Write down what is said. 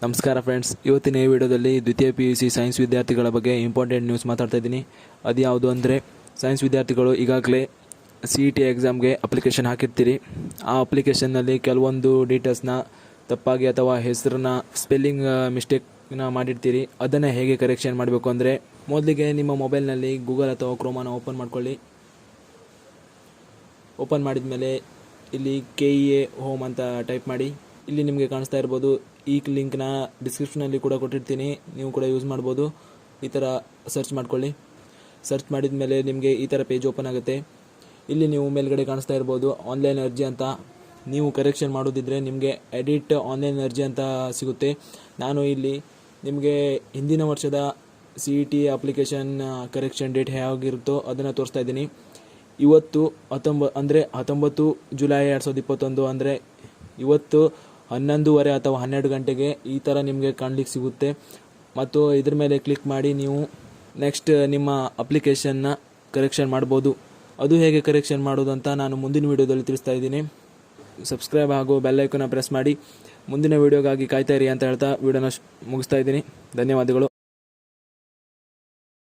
ನಮಸ್ಕಾರ ಫ್ರೆಂಡ್ಸ್, ಇವತ್ತಿನ ಈ ವಿಡಿಯೋದಲ್ಲಿ ದ್ವಿತೀಯ PUC ಸೈನ್ಸ್ ವಿದ್ಯಾರ್ಥಿಗಳ ಬಗ್ಗೆ ಇಂಪಾರ್ಟೆಂಟ್ ನ್ಯೂಸ್ ಮಾತಾಡ್ತಾ ಇದ್ದೀನಿ. ಅದು ಯಾವುದು ಅಂದರೆ, ಸೈನ್ಸ್ ವಿದ್ಯಾರ್ಥಿಗಳು ಈಗಾಗಲೇ CET ಎಕ್ಸಾಮ್ಗೆ ಅಪ್ಲಿಕೇಶನ್ ಹಾಕಿರ್ತೀರಿ. ಆ ಅಪ್ಲಿಕೇಶನ್ನಲ್ಲಿ ಕೆಲವೊಂದು ಡೀಟೇಲ್ಸ್ನ ತಪ್ಪಾಗಿ ಅಥವಾ ಹೆಸರನ್ನ ಸ್ಪೆಲ್ಲಿಂಗ್ ಮಿಸ್ಟೇಕ್ನ ಮಾಡಿರ್ತೀರಿ. ಅದನ್ನು ಹೇಗೆ ಕರೆಕ್ಷನ್ ಮಾಡಬೇಕು ಅಂದರೆ, ಮೊದಲಿಗೆ ನಿಮ್ಮ ಮೊಬೈಲ್ನಲ್ಲಿ ಗೂಗಲ್ ಅಥವಾ ಕ್ರೋಮನ ಓಪನ್ ಮಾಡ್ಕೊಳ್ಳಿ. ಓಪನ್ ಮಾಡಿದ ಮೇಲೆ ಇಲ್ಲಿ KEA ಹೋಮ್ ಅಂತ ಟೈಪ್ ಮಾಡಿ. ಇಲ್ಲಿ ನಿಮಗೆ ಕಾಣಿಸ್ತಾ ಇರ್ಬೋದು. ಈ ಲಿಂಕ್ನ ಡಿಸ್ಕ್ರಿಪ್ಷನಲ್ಲಿ ಕೂಡ ಕೊಟ್ಟಿರ್ತೀನಿ, ನೀವು ಕೂಡ ಯೂಸ್ ಮಾಡ್ಬೋದು. ಈ ಥರ ಸರ್ಚ್ ಮಾಡ್ಕೊಳ್ಳಿ. ಸರ್ಚ್ ಮಾಡಿದ ಮೇಲೆ ನಿಮಗೆ ಈ ಥರ ಪೇಜ್ ಓಪನ್ ಆಗುತ್ತೆ. ಇಲ್ಲಿ ನೀವು ಮೇಲ್ಗಡೆ ಕಾಣಿಸ್ತಾ ಇರ್ಬೋದು ಆನ್ಲೈನ್ ಅರ್ಜಿ ಅಂತ. ನೀವು ಕರೆಕ್ಷನ್ ಮಾಡೋದಿದ್ರೆ ನಿಮಗೆ ಎಡಿಟ್ ಆನ್ಲೈನ್ ಅರ್ಜಿ ಅಂತ ಸಿಗುತ್ತೆ. ನಾನು ಇಲ್ಲಿ ನಿಮಗೆ ಹಿಂದಿನ ವರ್ಷದ CET ಅಪ್ಲಿಕೇಶನ್ ಕರೆಕ್ಷನ್ ಡೇಟ್ ಹೇಗಿರುತ್ತೋ ಅದನ್ನು ತೋರಿಸ್ತಾ ಇದ್ದೀನಿ. ಇವತ್ತು 19 ಜುಲೈ 2021 ಅಂದರೆ ಇವತ್ತು 11:30 ಅಥವಾ 12 ಗಂಟೆಗೆ ಈ ಥರ ನಿಮಗೆ ಕಾಣಲಿಕ್ಕೆ ಸಿಗುತ್ತೆ. ಮತ್ತು ಇದ್ರ ಮೇಲೆ ಕ್ಲಿಕ್ ಮಾಡಿ ನೀವು ನೆಕ್ಸ್ಟ್ ನಿಮ್ಮ ಅಪ್ಲಿಕೇಶನ್ನ ಕರೆಕ್ಷನ್ ಮಾಡ್ಬೋದು. ಅದು ಹೇಗೆ ಕರೆಕ್ಷನ್ ಮಾಡೋದು ಅಂತ ನಾನು ಮುಂದಿನ ವೀಡಿಯೋದಲ್ಲಿ ತಿಳಿಸ್ತಾ ಇದ್ದೀನಿ. ಸಬ್ಸ್ಕ್ರೈಬ್ ಹಾಗೂ ಬೆಲ್ ಐಕಾನ್ನ ಪ್ರೆಸ್ ಮಾಡಿ ಮುಂದಿನ ವೀಡಿಯೋಗಾಗಿ ಕಾಯ್ತಾ ಇರಿ ಅಂತ ಹೇಳ್ತಾ ವಿಡಿಯೋನ ಮುಗಿಸ್ತಾ ಇದ್ದೀನಿ. ಧನ್ಯವಾದಗಳು.